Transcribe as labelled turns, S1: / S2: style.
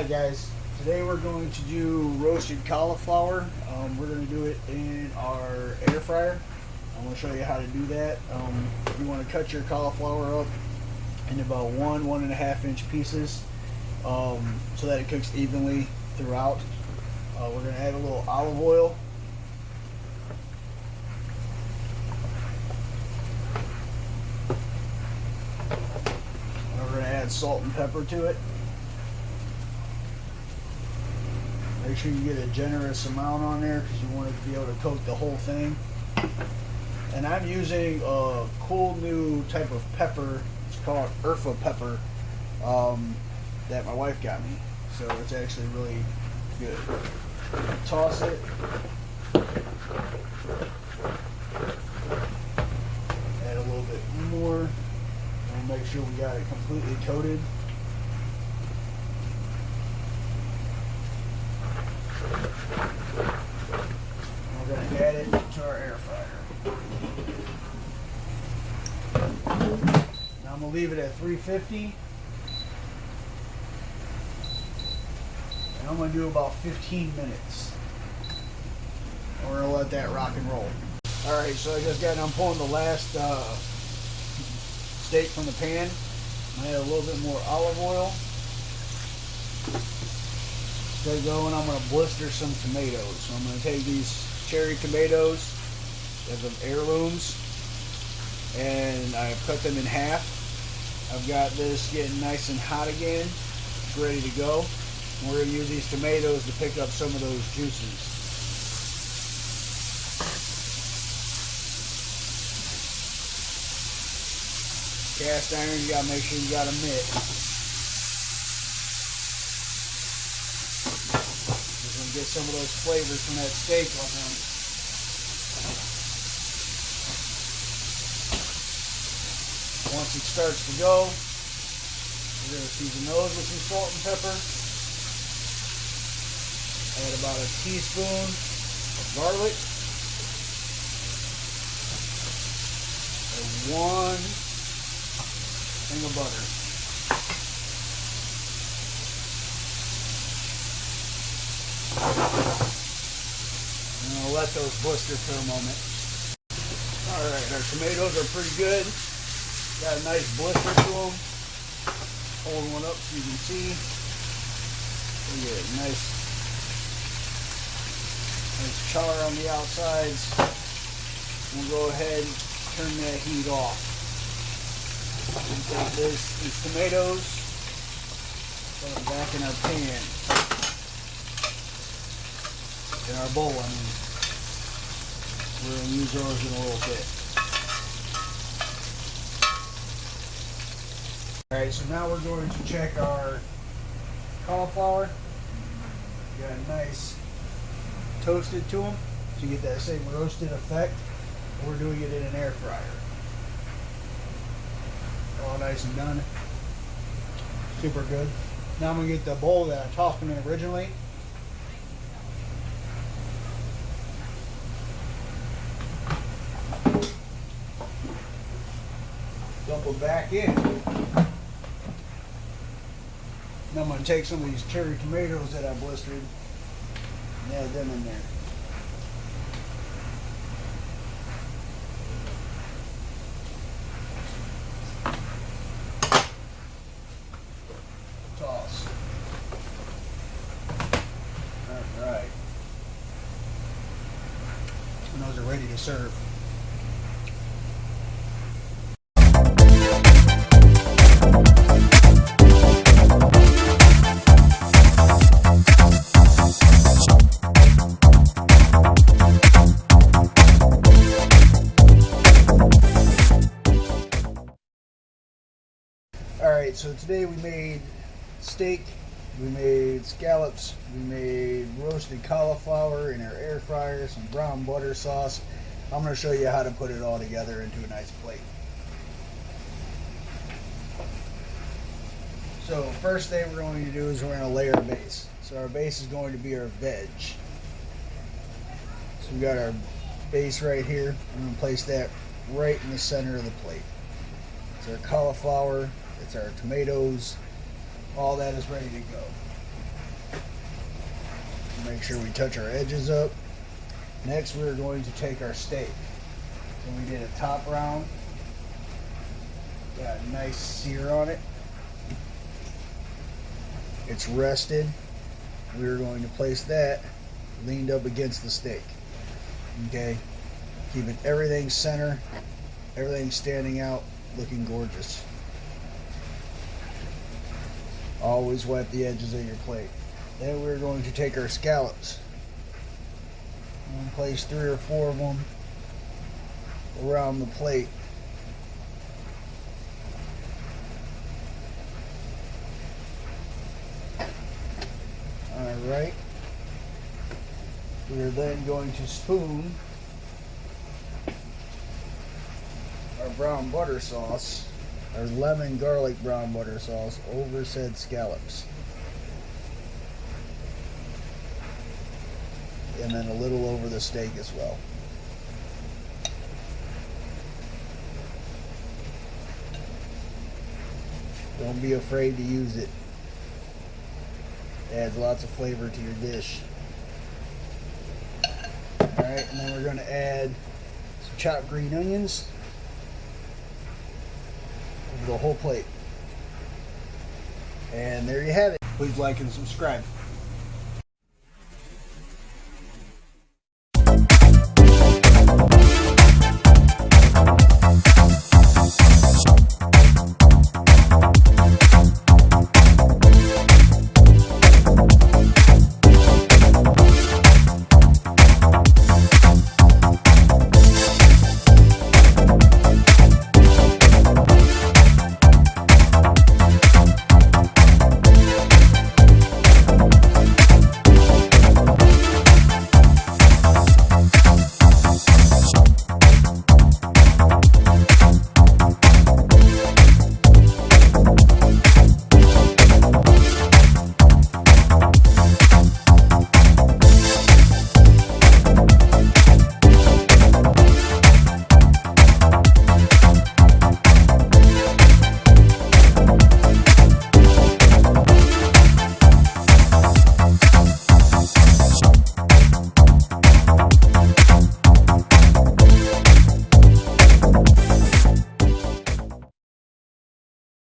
S1: Alright guys, today we're going to do roasted cauliflower. We're going to do it in our air fryer. I'm going to show you how to do that. You want to cut your cauliflower up in about 1.5 inch pieces so that it cooks evenly throughout. We're going to add a little olive oil. And we're going to add salt and pepper to it. Make sure you get a generous amount on there because you want it to be able to coat the whole thing. And I'm using a cool new type of pepper. It's called Urfa pepper that my wife got me. So it's actually really good. Toss it. Add a little bit more. And make sure we got it completely coated. We're going to add it to our air fryer. Now I'm going to leave it at 350. And I'm going to do about 15 minutes. And we're going to let that rock and roll. Alright, so I just got done pulling the last steak from the pan. I'm going to add a little bit more olive oil. Get going, I'm going to blister some tomatoes. So I'm going to take these cherry tomatoes, as of heirlooms, and I've cut them in half. I've got this getting nice and hot again. It's ready to go. And we're going to use these tomatoes to pick up some of those juices. Cast iron, you got to make sure you got a mitt. Get some of those flavors from that steak on them. Once it starts to go, we're going to season those with some salt and pepper. Add about a teaspoon of garlic. And 1 thing of butter. And I'll let those blister for a moment. Alright, our tomatoes are pretty good. Got a nice blister to them. Hold one up so you can see. Look at it, nice char on the outsides. We'll go ahead and turn that heat off. And take these tomatoes, put them back in our pan. In our bowl, I mean. We're going to use those in a little bit. Alright, so now we're going to check our cauliflower. Got a nice toasted to them, so you get that same roasted effect. We're doing it in an air fryer. All nice and done. Super good. Now I'm going to get the bowl that I tossed them in originally. Dump them back in. Now I'm going to take some of these cherry tomatoes that I blistered and add them in there. Toss. Alright. And those are ready to serve. Alright, so today we made steak, we made scallops, we made roasted cauliflower in our air fryer, some brown butter sauce. I'm going to show you how to put it all together into a nice plate. So first thing we're going to do is we're going to lay our base. So our base is going to be our veg. So we got our base right here. I'm going to place that right in the center of the plate. It's our cauliflower, it's our tomatoes, all that is ready to go. Make sure we touch our edges up. Next, we're going to take our steak. So we did a top round. Got a nice sear on it. It's rested. We're going to place that leaned up against the steak. Okay? Keeping everything center, everything standing out, looking gorgeous. Always wipe the edges of your plate. Then we're going to take our scallops and place 3 or 4 of them around the plate. Alright. We're then going to spoon our brown butter sauce, our lemon garlic brown butter sauce, over said scallops. And then a little over the steak as well. Don't be afraid to use it. It adds lots of flavor to your dish. Alright, and then we're going to add some chopped green onions over the whole plate. And there you have it. Please like and subscribe.